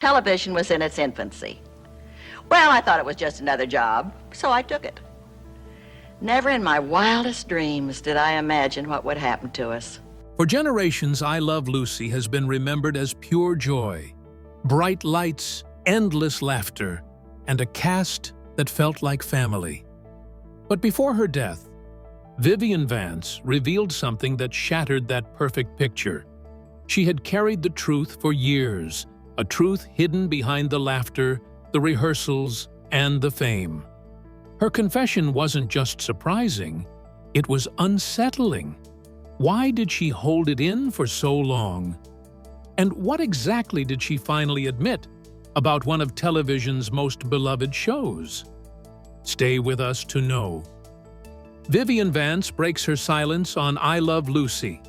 Television was in its infancy. Well, I thought it was just another job, so I took it. Never in my wildest dreams did I imagine what would happen to us. For generations, I Love Lucy has been remembered as pure joy, bright lights, endless laughter, and a cast that felt like family. But before her death, Vivian Vance revealed something that shattered that perfect picture. She had carried the truth for years, a truth hidden behind the laughter, the rehearsals, and the fame. Her confession wasn't just surprising, it was unsettling. Why did she hold it in for so long? And what exactly did she finally admit about one of television's most beloved shows? Stay with us to know. Vivian Vance breaks her silence on I Love Lucy.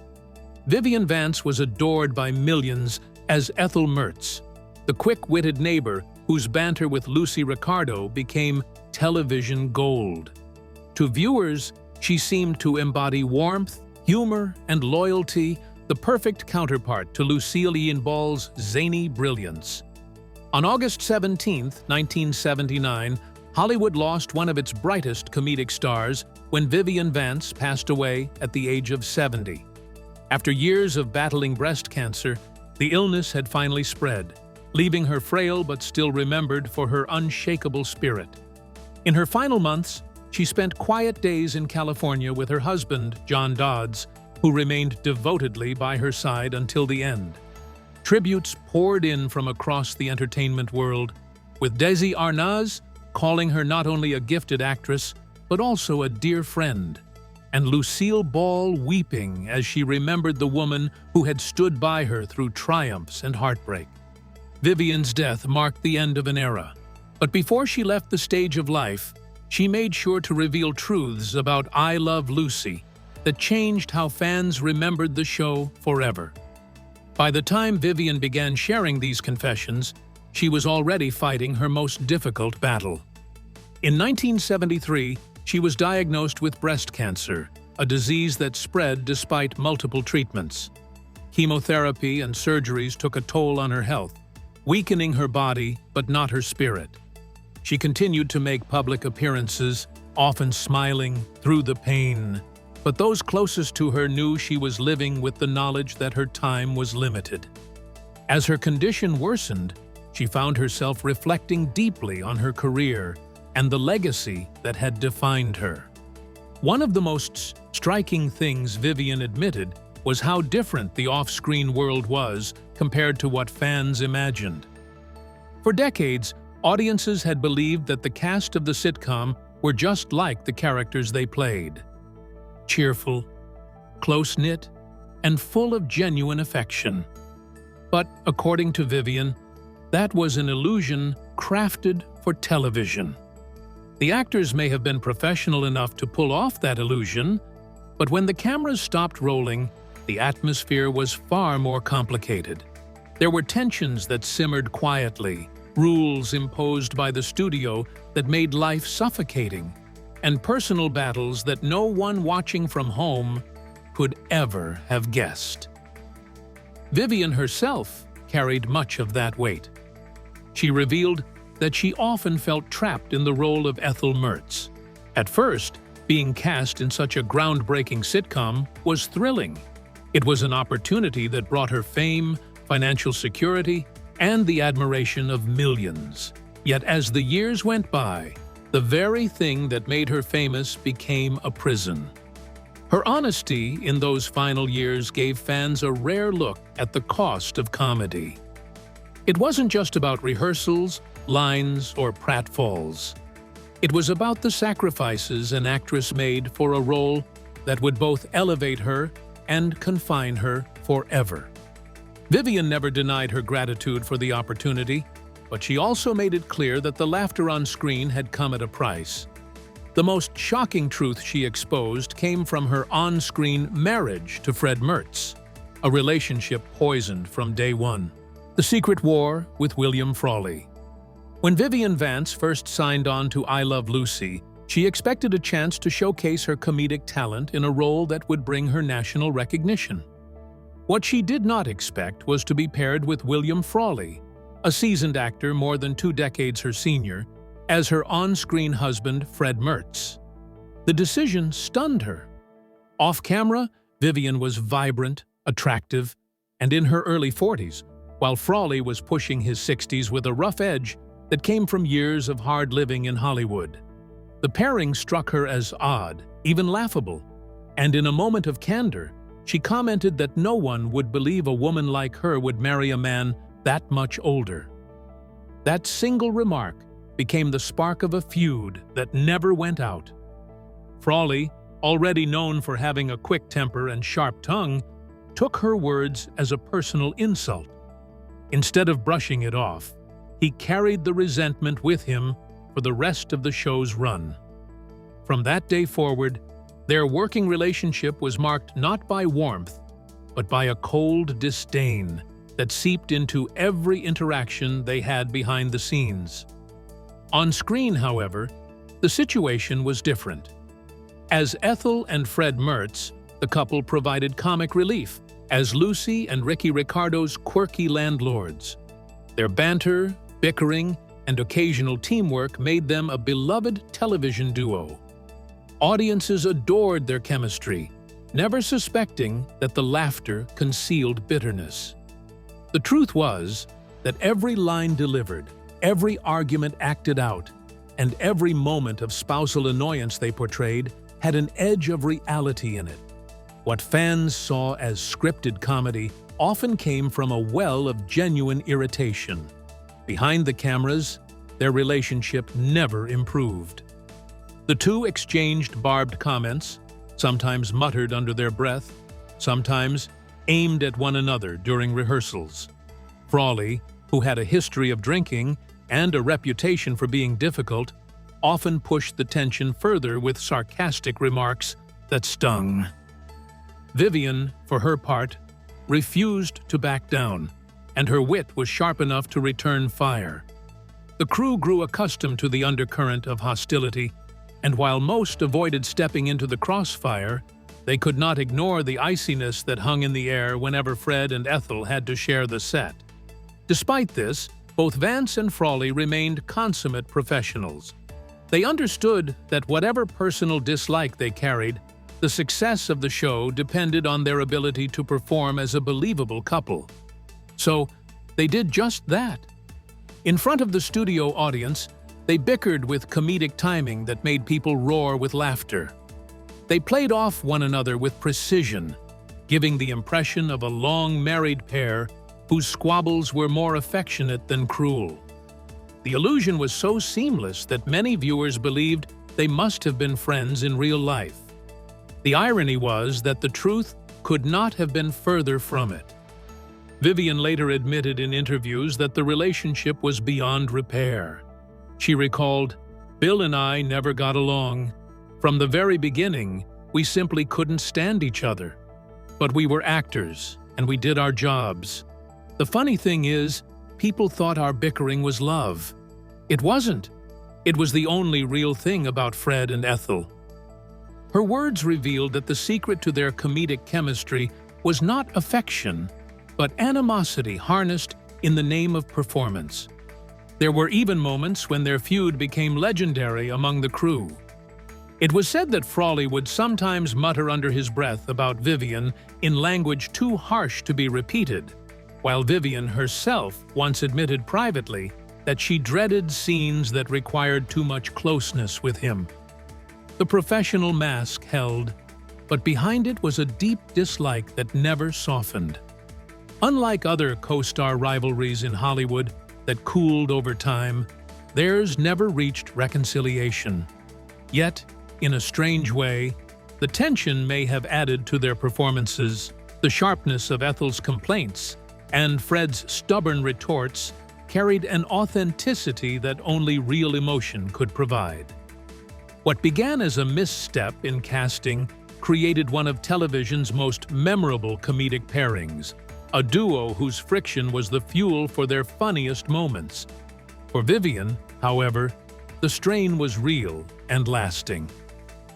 Vivian Vance was adored by millions as Ethel Mertz, the quick-witted neighbor whose banter with Lucy Ricardo became television gold. To viewers, she seemed to embody warmth, humor, and loyalty, the perfect counterpart to Lucille Ball's zany brilliance. On August 17, 1979, Hollywood lost one of its brightest comedic stars when Vivian Vance passed away at the age of 70. After years of battling breast cancer, the illness had finally spread, leaving her frail but still remembered for her unshakable spirit. In her final months, she spent quiet days in California with her husband, John Dodds, who remained devotedly by her side until the end. Tributes poured in from across the entertainment world, with Desi Arnaz calling her not only a gifted actress, but also a dear friend, and Lucille Ball weeping as she remembered the woman who had stood by her through triumphs and heartbreak. Vivian's death marked the end of an era, but before she left the stage of life, she made sure to reveal truths about I Love Lucy that changed how fans remembered the show forever. By the time Vivian began sharing these confessions, she was already fighting her most difficult battle. In 1973, she was diagnosed with breast cancer, a disease that spread despite multiple treatments. Chemotherapy and surgeries took a toll on her health, weakening her body but not her spirit. She continued to make public appearances, often smiling through the pain, but those closest to her knew she was living with the knowledge that her time was limited. As her condition worsened, she found herself reflecting deeply on her career and the legacy that had defined her. One of the most striking things Vivian admitted was how different the off-screen world was compared to what fans imagined. For decades, audiences had believed that the cast of the sitcom were just like the characters they played: cheerful, close-knit, and full of genuine affection. But, according to Vivian, that was an illusion crafted for television. The actors may have been professional enough to pull off that illusion, but when the cameras stopped rolling, the atmosphere was far more complicated. There were tensions that simmered quietly, rules imposed by the studio that made life suffocating, and personal battles that no one watching from home could ever have guessed. Vivian herself carried much of that weight. She revealed that she often felt trapped in the role of Ethel Mertz. At first, being cast in such a groundbreaking sitcom was thrilling. It was an opportunity that brought her fame, financial security, and the admiration of millions. Yet as the years went by, the very thing that made her famous became a prison. Her honesty in those final years gave fans a rare look at the cost of comedy. It wasn't just about rehearsals, lines, or pratfalls. It was about the sacrifices an actress made for a role that would both elevate her and confine her forever. Vivian never denied her gratitude for the opportunity, but she also made it clear that the laughter on screen had come at a price. The most shocking truth she exposed came from her on-screen marriage to Fred Mertz, a relationship poisoned from day one. The Secret War with William Frawley. When Vivian Vance first signed on to I Love Lucy, she expected a chance to showcase her comedic talent in a role that would bring her national recognition. What she did not expect was to be paired with William Frawley, a seasoned actor more than 2 decades her senior, as her on-screen husband, Fred Mertz. The decision stunned her. Off-camera, Vivian was vibrant, attractive, and in her early 40s, while Frawley was pushing his 60s with a rough edge that came from years of hard living in Hollywood. The pairing struck her as odd, even laughable, and in a moment of candor, she commented that no one would believe a woman like her would marry a man that much older. That single remark became the spark of a feud that never went out. Frawley, already known for having a quick temper and sharp tongue, took her words as a personal insult. Instead of brushing it off, he carried the resentment with him for the rest of the show's run. From that day forward, their working relationship was marked not by warmth, but by a cold disdain that seeped into every interaction they had behind the scenes. On screen, however, the situation was different. As Ethel and Fred Mertz, the couple provided comic relief as Lucy and Ricky Ricardo's quirky landlords. Their banter, bickering, and occasional teamwork made them a beloved television duo. Audiences adored their chemistry, never suspecting that the laughter concealed bitterness. The truth was that every line delivered, every argument acted out, and every moment of spousal annoyance they portrayed had an edge of reality in it. What fans saw as scripted comedy often came from a well of genuine irritation. Behind the cameras, their relationship never improved. The two exchanged barbed comments, sometimes muttered under their breath, sometimes aimed at one another during rehearsals. Frawley, who had a history of drinking and a reputation for being difficult, often pushed the tension further with sarcastic remarks that stung. Vivian, for her part, refused to back down, and her wit was sharp enough to return fire. The crew grew accustomed to the undercurrent of hostility, and while most avoided stepping into the crossfire, they could not ignore the iciness that hung in the air whenever Fred and Ethel had to share the set. Despite this, both Vance and Frawley remained consummate professionals. They understood that whatever personal dislike they carried, the success of the show depended on their ability to perform as a believable couple. So, they did just that. In front of the studio audience, they bickered with comedic timing that made people roar with laughter. They played off one another with precision, giving the impression of a long-married pair whose squabbles were more affectionate than cruel. The illusion was so seamless that many viewers believed they must have been friends in real life. The irony was that the truth could not have been further from it. Vivian later admitted in interviews that the relationship was beyond repair. She recalled, "Bill and I never got along. From the very beginning, we simply couldn't stand each other. But we were actors, and we did our jobs. The funny thing is, people thought our bickering was love. It wasn't. It was the only real thing about Fred and Ethel." Her words revealed that the secret to their comedic chemistry was not affection, but animosity harnessed in the name of performance. There were even moments when their feud became legendary among the crew. It was said that Frawley would sometimes mutter under his breath about Vivian in language too harsh to be repeated, while Vivian herself once admitted privately that she dreaded scenes that required too much closeness with him. The professional mask held, but behind it was a deep dislike that never softened. Unlike other co-star rivalries in Hollywood that cooled over time, theirs never reached reconciliation. Yet, in a strange way, the tension may have added to their performances. The sharpness of Ethel's complaints and Fred's stubborn retorts carried an authenticity that only real emotion could provide. What began as a misstep in casting created one of television's most memorable comedic pairings, a duo whose friction was the fuel for their funniest moments. For Vivian, however, the strain was real and lasting.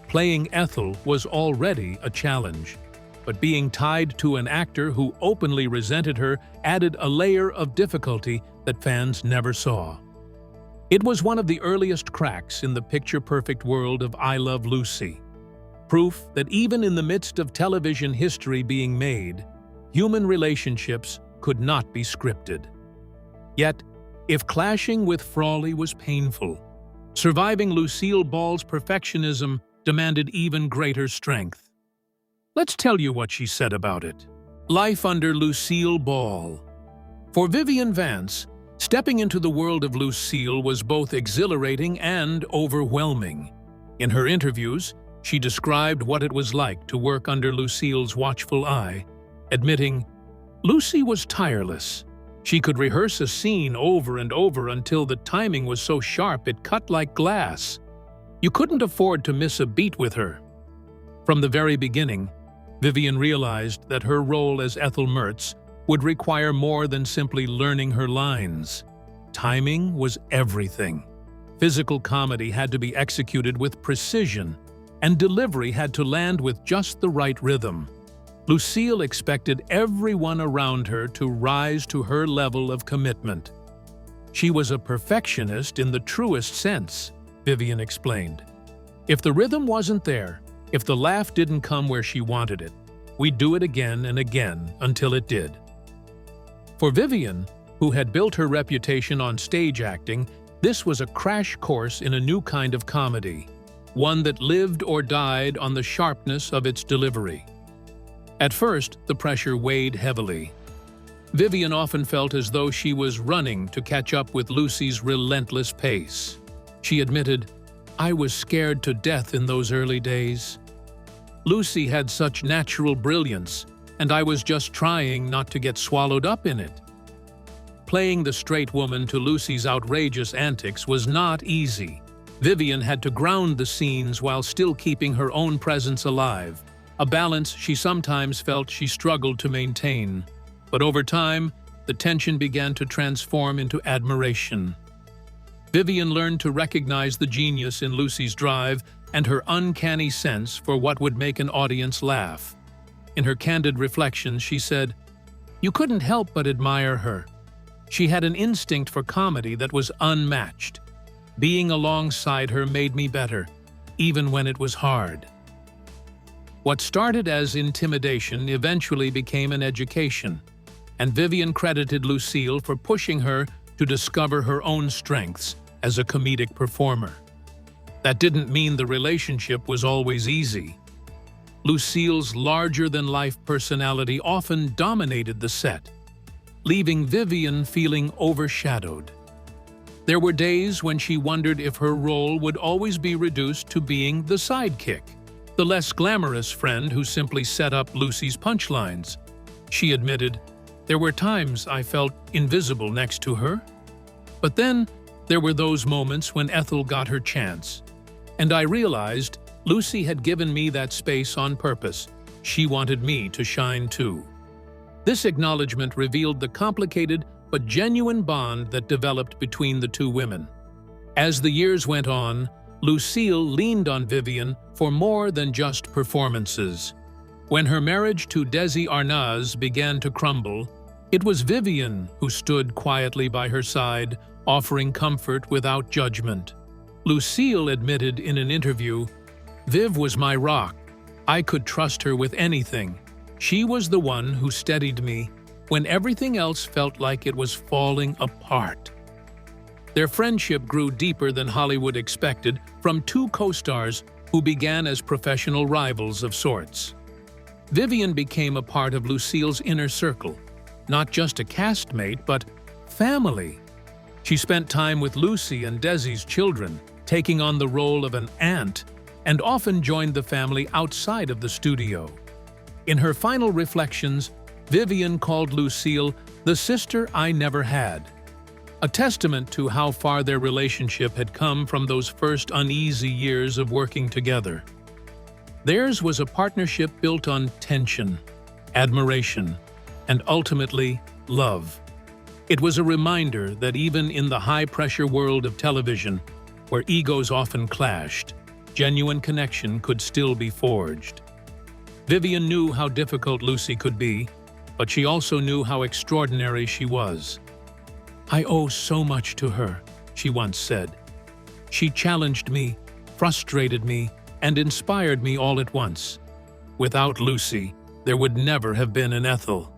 Playing Ethel was already a challenge. but being tied to an actor who openly resented her added a layer of difficulty that fans never saw. It was one of the earliest cracks in the picture-perfect world of I Love Lucy. Proof that even in the midst of television history being made, human relationships could not be scripted. Yet, if clashing with Frawley was painful, surviving Lucille Ball's perfectionism demanded even greater strength. Let's tell you what she said about it. Life under Lucille Ball. For Vivian Vance, stepping into the world of Lucille was both exhilarating and overwhelming. In her interviews, she described what it was like to work under Lucille's watchful eye, admitting, "Lucy was tireless. She could rehearse a scene over and over until the timing was so sharp it cut like glass. You couldn't afford to miss a beat with her." From the very beginning, Vivian realized that her role as Ethel Mertz would require more than simply learning her lines. Timing was everything. Physical comedy had to be executed with precision, and delivery had to land with just the right rhythm. Lucille expected everyone around her to rise to her level of commitment. She was a perfectionist in the truest sense, Vivian explained. If the rhythm wasn't there, if the laugh didn't come where she wanted it, we'd do it again and again until it did. For Vivian, who had built her reputation on stage acting, this was a crash course in a new kind of comedy, one that lived or died on the sharpness of its delivery. At first, the pressure weighed heavily. Vivian often felt as though she was running to catch up with Lucy's relentless pace. She admitted, "I was scared to death in those early days. Lucy had such natural brilliance, and I was just trying not to get swallowed up in it." Playing the straight woman to Lucy's outrageous antics was not easy. Vivian had to ground the scenes while still keeping her own presence alive, a balance she sometimes felt she struggled to maintain. But over time, the tension began to transform into admiration. Vivian learned to recognize the genius in Lucy's drive and her uncanny sense for what would make an audience laugh. In her candid reflections, she said, "You couldn't help but admire her. She had an instinct for comedy that was unmatched. Being alongside her made me better, even when it was hard." What started as intimidation eventually became an education, and Vivian credited Lucille for pushing her to discover her own strengths as a comedic performer. That didn't mean the relationship was always easy. Lucille's larger-than-life personality often dominated the set, leaving Vivian feeling overshadowed. There were days when she wondered if her role would always be reduced to being the sidekick, the less glamorous friend who simply set up Lucy's punchlines. She admitted, "There were times I felt invisible next to her. But then there were those moments when Ethel got her chance, and I realized Lucy had given me that space on purpose. She wanted me to shine too." This acknowledgement revealed the complicated but genuine bond that developed between the two women. As the years went on, Lucille leaned on Vivian for more than just performances. When her marriage to Desi Arnaz began to crumble, it was Vivian who stood quietly by her side, offering comfort without judgment. Lucille admitted in an interview, "Viv was my rock. I could trust her with anything. She was the one who steadied me when everything else felt like it was falling apart." Their friendship grew deeper than Hollywood expected from two co-stars who began as professional rivals of sorts. Vivian became a part of Lucille's inner circle, not just a castmate, but family. She spent time with Lucy and Desi's children, taking on the role of an aunt, and often joined the family outside of the studio. In her final reflections, Vivian called Lucille the sister I never had, a testament to how far their relationship had come from those first uneasy years of working together. Theirs was a partnership built on tension, admiration, and ultimately, love. It was a reminder that even in the high-pressure world of television, where egos often clashed, genuine connection could still be forged. Vivian knew how difficult Lucy could be, but she also knew how extraordinary she was. "I owe so much to her," she once said. "She challenged me, frustrated me, and inspired me all at once. Without Lucy, there would never have been an Ethel."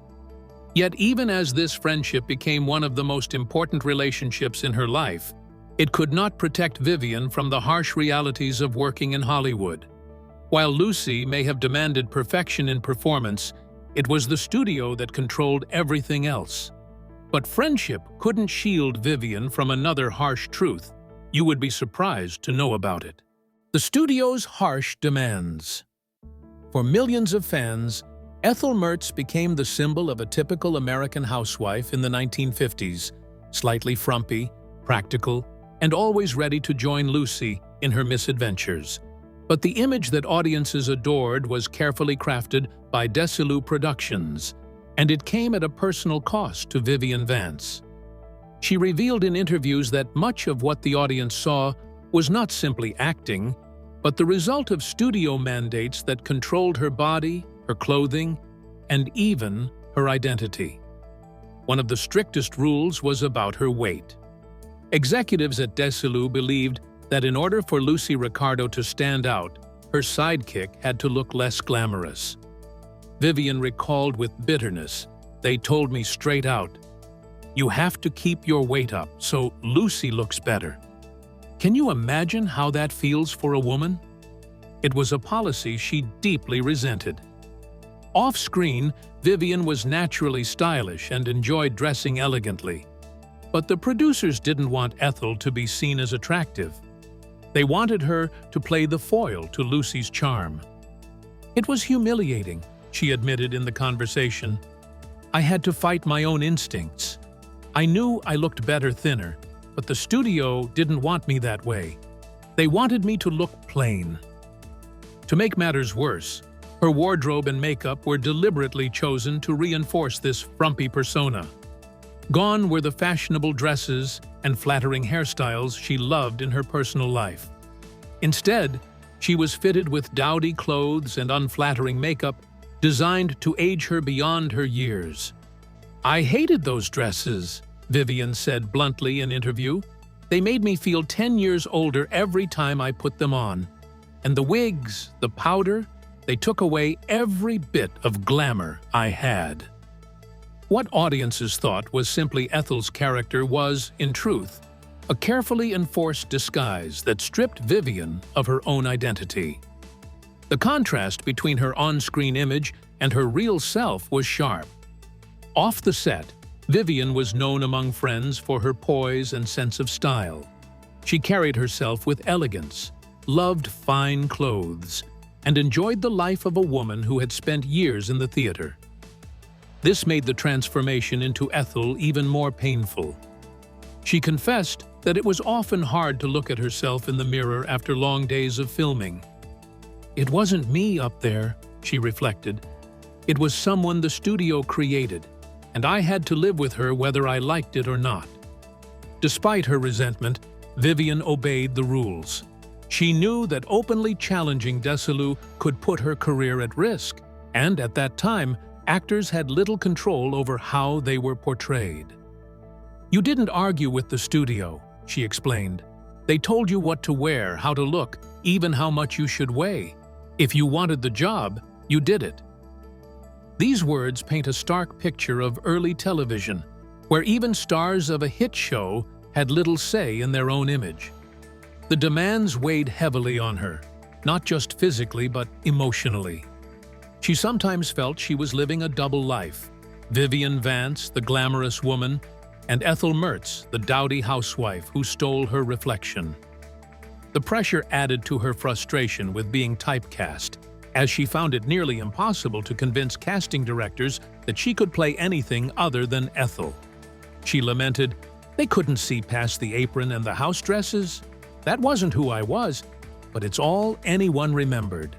Yet even as this friendship became one of the most important relationships in her life, it could not protect Vivian from the harsh realities of working in Hollywood. While Lucy may have demanded perfection in performance, it was the studio that controlled everything else. But friendship couldn't shield Vivian from another harsh truth. You would be surprised to know about it. The studio's harsh demands. For millions of fans, Ethel Mertz became the symbol of a typical American housewife in the 1950s, slightly frumpy, practical, and always ready to join Lucy in her misadventures. But the image that audiences adored was carefully crafted by Desilu Productions, and it came at a personal cost to Vivian Vance. She revealed in interviews that much of what the audience saw was not simply acting, but the result of studio mandates that controlled her body, her clothing, and even her identity. One of the strictest rules was about her weight. Executives at Desilu believed that in order for Lucy Ricardo to stand out, her sidekick had to look less glamorous. Vivian recalled with bitterness, "They told me straight out, you have to keep your weight up so Lucy looks better." Can you imagine how that feels for a woman? It was a policy she deeply resented. Off-screen, Vivian was naturally stylish and enjoyed dressing elegantly. But the producers didn't want Ethel to be seen as attractive. They wanted her to play the foil to Lucy's charm. "It was humiliating," she admitted in the conversation. "I had to fight my own instincts. I knew I looked better thinner, but the studio didn't want me that way. They wanted me to look plain." To make matters worse, her wardrobe and makeup were deliberately chosen to reinforce this frumpy persona. Gone were the fashionable dresses and flattering hairstyles she loved in her personal life. Instead, she was fitted with dowdy clothes and unflattering makeup designed to age her beyond her years. "I hated those dresses," Vivian said bluntly in an interview. "They made me feel 10 years older every time I put them on. And the wigs, the powder, they took away every bit of glamour I had." What audiences thought was simply Ethel's character was, in truth, a carefully enforced disguise that stripped Vivian of her own identity. The contrast between her on-screen image and her real self was sharp. Off the set, Vivian was known among friends for her poise and sense of style. She carried herself with elegance, loved fine clothes, and enjoyed the life of a woman who had spent years in the theater. This made the transformation into Ethel even more painful. She confessed that it was often hard to look at herself in the mirror after long days of filming. "It wasn't me up there," she reflected. "It was someone the studio created, and I had to live with her whether I liked it or not." Despite her resentment, Vivian obeyed the rules. She knew that openly challenging Desilu could put her career at risk, and at that time, actors had little control over how they were portrayed. "You didn't argue with the studio," she explained. "They told you what to wear, how to look, even how much you should weigh. If you wanted the job, you did it." These words paint a stark picture of early television, where even stars of a hit show had little say in their own image. The demands weighed heavily on her, not just physically but emotionally. She sometimes felt she was living a double life: Vivian Vance, the glamorous woman, and Ethel Mertz, the dowdy housewife who stole her reflection. The pressure added to her frustration with being typecast, as she found it nearly impossible to convince casting directors that she could play anything other than Ethel. She lamented, "They couldn't see past the apron and the house dresses. That wasn't who I was, but it's all anyone remembered."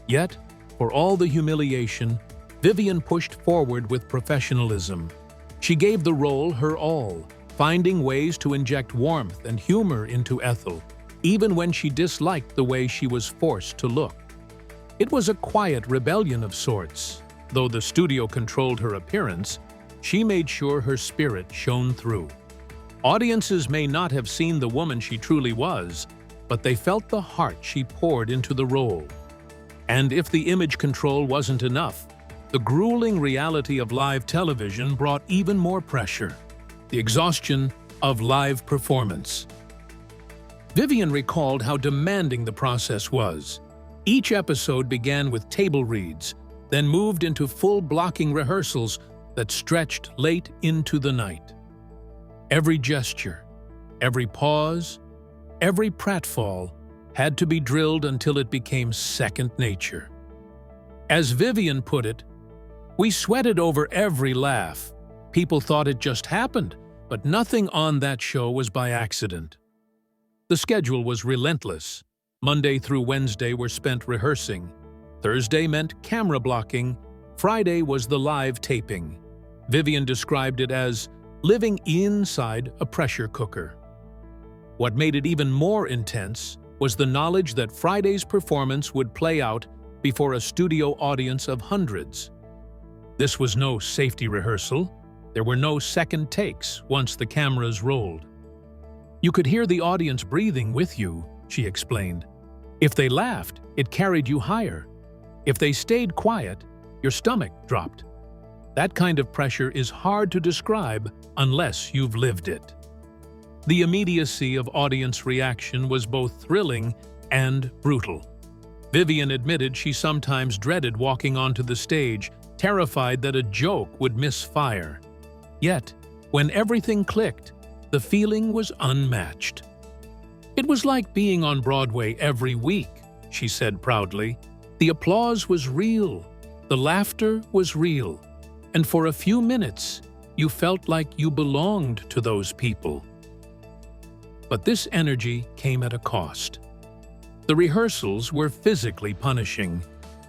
Yet, for all the humiliation, Vivian pushed forward with professionalism. She gave the role her all, finding ways to inject warmth and humor into Ethel, even when she disliked the way she was forced to look. It was a quiet rebellion of sorts. Though the studio controlled her appearance, she made sure her spirit shone through. Audiences may not have seen the woman she truly was, but they felt the heart she poured into the role. And if the image control wasn't enough, the grueling reality of live television brought even more pressure: the exhaustion of live performance. Vivian recalled how demanding the process was. Each episode began with table reads, then moved into full blocking rehearsals that stretched late into the night. Every gesture, every pause, every pratfall had to be drilled until it became second nature. As Vivian put it, "We sweated over every laugh. People thought it just happened, but nothing on that show was by accident." The schedule was relentless. Monday through Wednesday were spent rehearsing. Thursday meant camera blocking. Friday was the live taping. Vivian described it as living inside a pressure cooker. What made it even more intense was the knowledge that Friday's performance would play out before a studio audience of hundreds. This was no safety rehearsal. There were no second takes once the cameras rolled. "You could hear the audience breathing with you," she explained. "If they laughed, it carried you higher. If they stayed quiet, your stomach dropped." That kind of pressure is hard to describe unless you've lived it. The immediacy of audience reaction was both thrilling and brutal. Vivian admitted she sometimes dreaded walking onto the stage, terrified that a joke would miss fire. Yet, when everything clicked, the feeling was unmatched. "It was like being on Broadway every week," she said proudly. "The applause was real, the laughter was real, and for a few minutes, you felt like you belonged to those people." But this energy came at a cost. The rehearsals were physically punishing.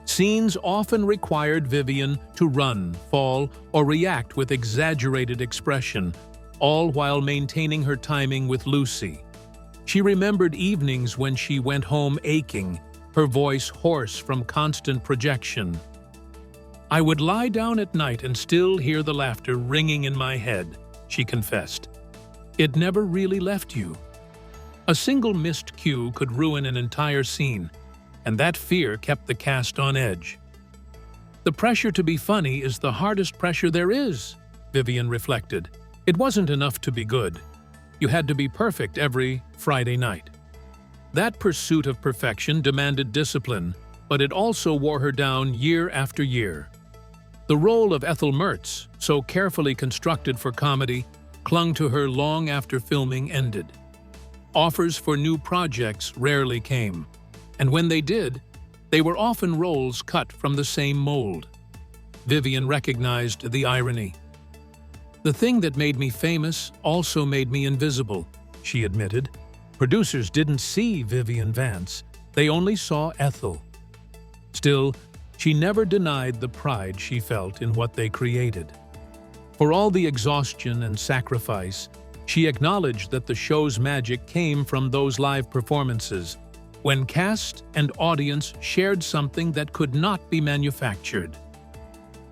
Scenes often required Vivian to run, fall, or react with exaggerated expression, all while maintaining her timing with Lucy. She remembered evenings when she went home aching, her voice hoarse from constant projection. "I would lie down at night and still hear the laughter ringing in my head," she confessed. "It never really left you." A single missed cue could ruin an entire scene, and that fear kept the cast on edge. "The pressure to be funny is the hardest pressure there is," Vivian reflected. "It wasn't enough to be good. You had to be perfect every Friday night." That pursuit of perfection demanded discipline, but it also wore her down year after year. The role of Ethel Mertz, so carefully constructed for comedy, clung to her long after filming ended. Offers for new projects rarely came, and when they did, they were often roles cut from the same mold. Vivian recognized the irony. "The thing that made me famous also made me invisible," she admitted. Producers didn't see Vivian Vance, they only saw Ethel. Still, she never denied the pride she felt in what they created. For all the exhaustion and sacrifice, she acknowledged that the show's magic came from those live performances, when cast and audience shared something that could not be manufactured.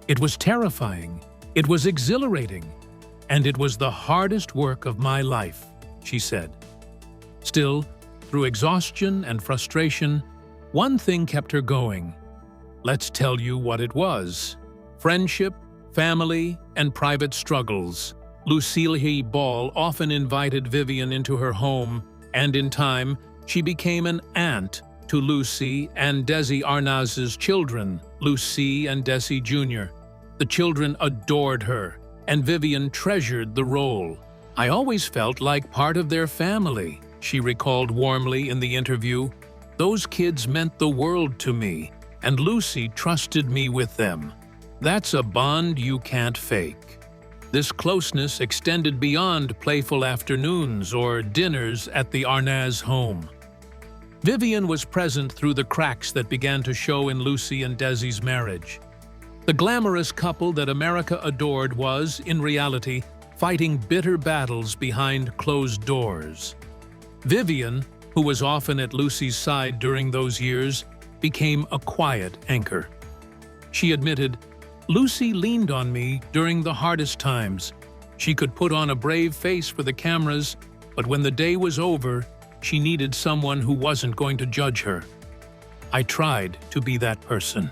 "It was terrifying, it was exhilarating, and it was the hardest work of my life," she said. Still, through exhaustion and frustration, one thing kept her going. Let's tell you what it was. Friendship, family, and private struggles. Lucille Ball often invited Vivian into her home, and in time, she became an aunt to Lucy and Desi Arnaz's children, Lucy and Desi Jr. The children adored her, and Vivian treasured the role. "I always felt like part of their family," she recalled warmly in the interview. "Those kids meant the world to me, and Lucy trusted me with them. That's a bond you can't fake." This closeness extended beyond playful afternoons or dinners at the Arnaz home. Vivian was present through the cracks that began to show in Lucy and Desi's marriage. The glamorous couple that America adored was, in reality, fighting bitter battles behind closed doors. Vivian, who was often at Lucy's side during those years, became a quiet anchor. She admitted, "Lucy leaned on me during the hardest times. She could put on a brave face for the cameras, but when the day was over, she needed someone who wasn't going to judge her. I tried to be that person."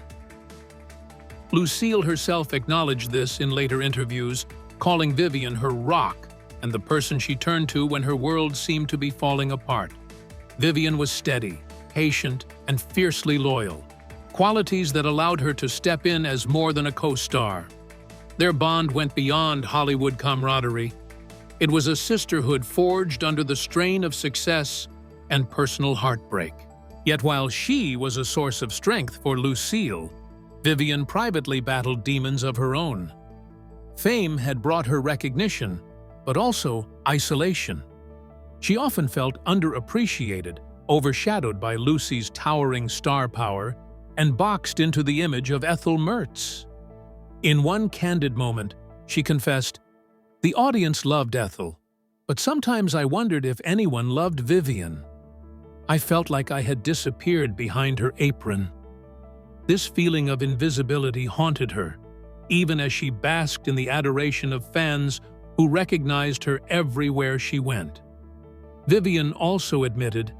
Lucille herself acknowledged this in later interviews, calling Vivian her rock and the person she turned to when her world seemed to be falling apart. Vivian was steady, patient, and fiercely loyal, qualities that allowed her to step in as more than a co-star. Their bond went beyond Hollywood camaraderie. It was a sisterhood forged under the strain of success and personal heartbreak. Yet while she was a source of strength for Lucille, Vivian privately battled demons of her own. Fame had brought her recognition, but also isolation. She often felt underappreciated, overshadowed by Lucy's towering star power, and boxed into the image of Ethel Mertz. In one candid moment, she confessed, "The audience loved Ethel, but sometimes I wondered if anyone loved Vivian. I felt like I had disappeared behind her apron." This feeling of invisibility haunted her, even as she basked in the adoration of fans who recognized her everywhere she went. Vivian also admitted,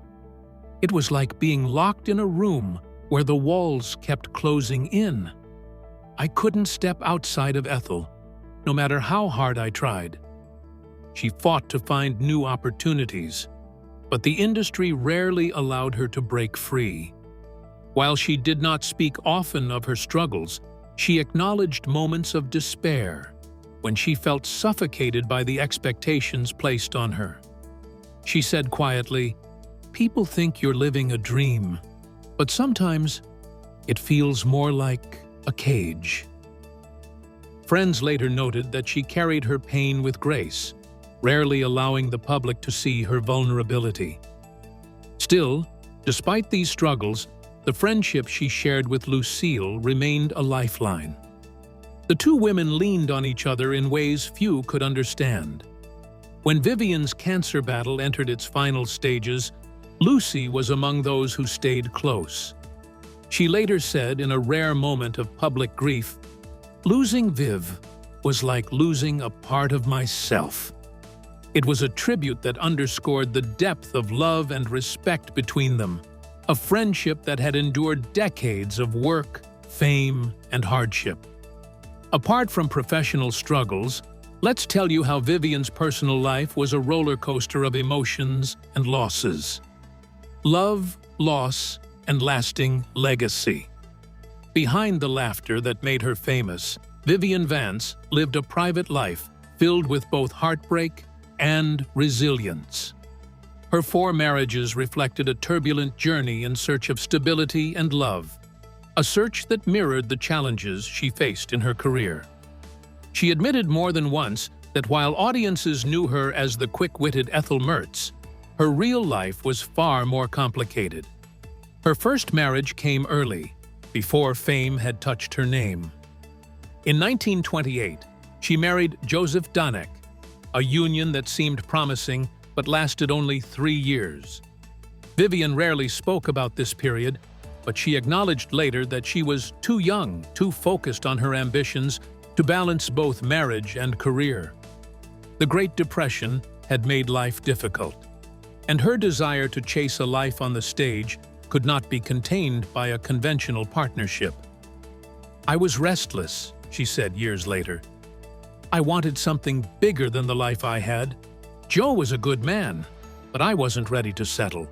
"It was like being locked in a room where the walls kept closing in. I couldn't step outside of Ethel, no matter how hard I tried." She fought to find new opportunities, but the industry rarely allowed her to break free. While she did not speak often of her struggles, she acknowledged moments of despair when she felt suffocated by the expectations placed on her. She said quietly, "People think you're living a dream, but sometimes it feels more like a cage." Friends later noted that she carried her pain with grace, rarely allowing the public to see her vulnerability. Still, despite these struggles, the friendship she shared with Lucille remained a lifeline. The two women leaned on each other in ways few could understand. When Vivian's cancer battle entered its final stages, Lucy was among those who stayed close. She later said in a rare moment of public grief, "Losing Viv was like losing a part of myself." It was a tribute that underscored the depth of love and respect between them, a friendship that had endured decades of work, fame, and hardship. Apart from professional struggles, let's tell you how Vivian's personal life was a roller coaster of emotions and losses. Love, loss, and lasting legacy. Behind the laughter that made her famous, Vivian Vance lived a private life filled with both heartbreak and resilience. Her 4 marriages reflected a turbulent journey in search of stability and love, a search that mirrored the challenges she faced in her career. She admitted more than once that while audiences knew her as the quick-witted Ethel Mertz, her real life was far more complicated. Her first marriage came early, before fame had touched her name. In 1928, she married Joseph Danek, a union that seemed promising but lasted only 3 years. Vivian rarely spoke about this period, but she acknowledged later that she was too young, too focused on her ambitions to balance both marriage and career. The Great Depression had made life difficult, and her desire to chase a life on the stage could not be contained by a conventional partnership. "I was restless," she said years later. "I wanted something bigger than the life I had. Joe was a good man, but I wasn't ready to settle."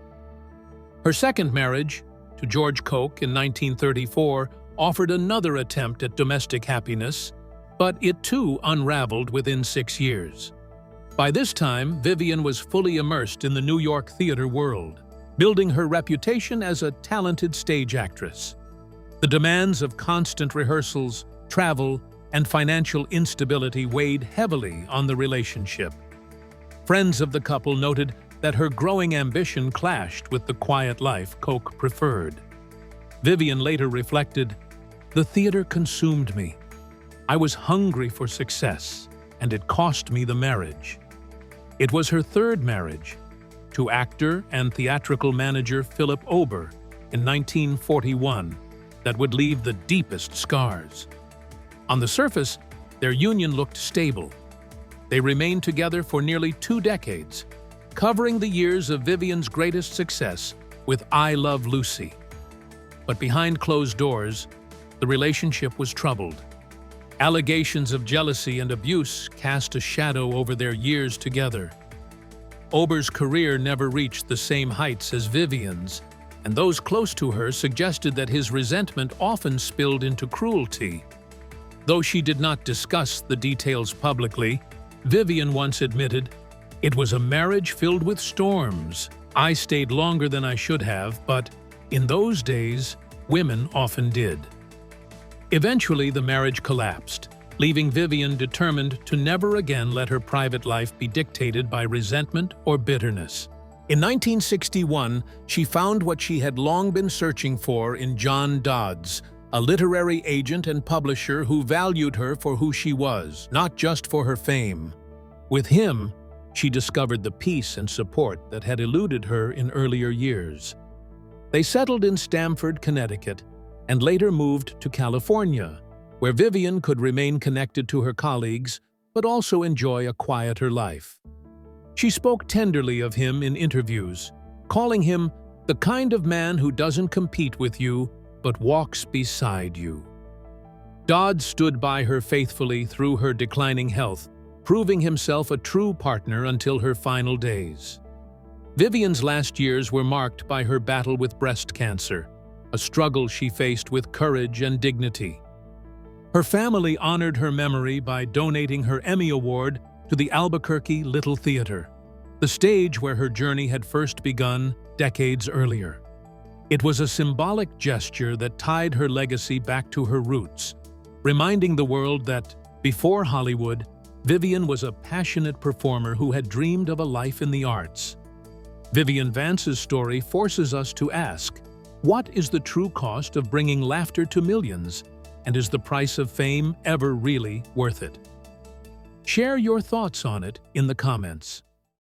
Her second marriage, to George Koch in 1934, offered another attempt at domestic happiness, but it too unraveled within 6 years. By this time, Vivian was fully immersed in the New York theater world, building her reputation as a talented stage actress. The demands of constant rehearsals, travel, and financial instability weighed heavily on the relationship. Friends of the couple noted that her growing ambition clashed with the quiet life Koch preferred. Vivian later reflected, "The theater consumed me. I was hungry for success, and it cost me the marriage." It was her third marriage, to actor and theatrical manager Philip Ober, in 1941 that would leave the deepest scars. On the surface, their union looked stable. They remained together for nearly 2 decades, covering the years of Vivian's greatest success with I Love Lucy. But behind closed doors, the relationship was troubled. Allegations of jealousy and abuse cast a shadow over their years together. Ober's career never reached the same heights as Vivian's, and those close to her suggested that his resentment often spilled into cruelty. Though she did not discuss the details publicly, Vivian once admitted, "It was a marriage filled with storms. I stayed longer than I should have, but in those days, women often did." Eventually, the marriage collapsed, leaving Vivian determined to never again let her private life be dictated by resentment or bitterness. In 1961, she found what she had long been searching for in John Dodds, a literary agent and publisher who valued her for who she was, not just for her fame. With him, she discovered the peace and support that had eluded her in earlier years. They settled in Stamford, Connecticut, and later moved to California, where Vivian could remain connected to her colleagues but also enjoy a quieter life. She spoke tenderly of him in interviews, calling him the kind of man who doesn't compete with you but walks beside you. Dodd stood by her faithfully through her declining health, proving himself a true partner until her final days. Vivian's last years were marked by her battle with breast cancer, a struggle she faced with courage and dignity. Her family honored her memory by donating her Emmy Award to the Albuquerque Little Theater, the stage where her journey had first begun decades earlier. It was a symbolic gesture that tied her legacy back to her roots, reminding the world that, before Hollywood, Vivian was a passionate performer who had dreamed of a life in the arts. Vivian Vance's story forces us to ask, what is the true cost of bringing laughter to millions, and is the price of fame ever really worth it? Share your thoughts on it in the comments.